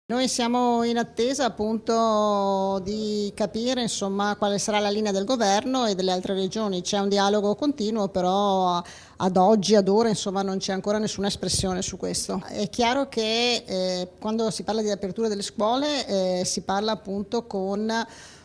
Noi siamo in attesa appunto di capire insomma quale sarà la linea del governo e delle altre regioni. C'è un dialogo continuo, però ad oggi, ad ora insomma non c'è ancora nessuna espressione su questo. È chiaro che quando si parla di apertura delle scuole si parla appunto con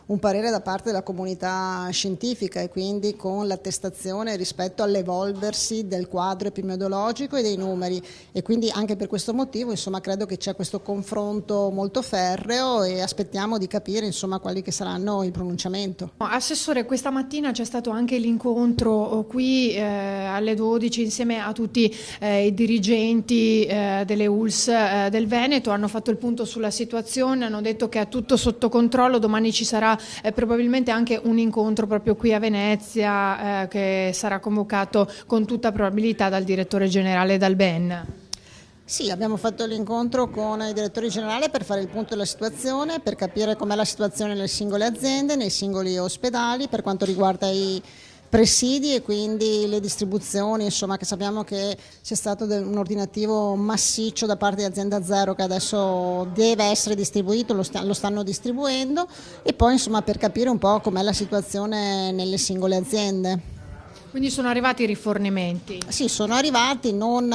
un parere da parte della comunità scientifica e quindi con l'attestazione rispetto all'evolversi del quadro epidemiologico e dei numeri, e quindi anche per questo motivo insomma credo che c'è questo confronto molto ferreo e aspettiamo di capire insomma quali che saranno il pronunciamento. Assessore, questa mattina c'è stato anche l'incontro qui alle 12 insieme a tutti i dirigenti delle ULSS del Veneto. Hanno fatto il punto sulla situazione, hanno detto che è tutto sotto controllo. Domani ci sarà probabilmente anche un incontro proprio qui a Venezia che sarà convocato con tutta probabilità dal direttore generale Dal Ben. Sì, abbiamo fatto l'incontro con i direttori generali per fare il punto della situazione, per capire com'è la situazione nelle singole aziende, nei singoli ospedali per quanto riguarda i presidi e quindi le distribuzioni, insomma, che sappiamo che c'è stato un ordinativo massiccio da parte di Azienda Zero che adesso deve essere distribuito, lo stanno distribuendo, e poi insomma per capire un po' com'è la situazione nelle singole aziende. Quindi sono arrivati i rifornimenti. Sì, sono arrivati, non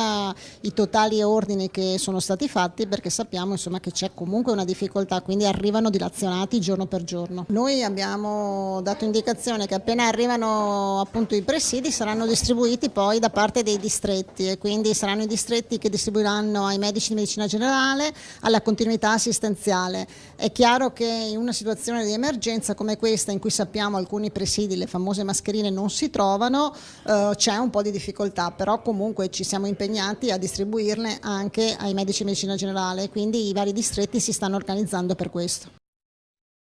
i totali ordini che sono stati fatti, perché sappiamo insomma che c'è comunque una difficoltà, quindi arrivano dilazionati giorno per giorno. Noi abbiamo dato indicazione che appena arrivano appunto i presidi saranno distribuiti poi da parte dei distretti, e quindi saranno i distretti che distribuiranno ai medici di medicina generale, alla continuità assistenziale. È chiaro che in una situazione di emergenza come questa, in cui sappiamo alcuni presidi, le famose mascherine, non si trovano, c'è un po' di difficoltà, però comunque ci siamo impegnati a distribuirle anche ai medici di medicina generale, quindi i vari distretti si stanno organizzando per questo.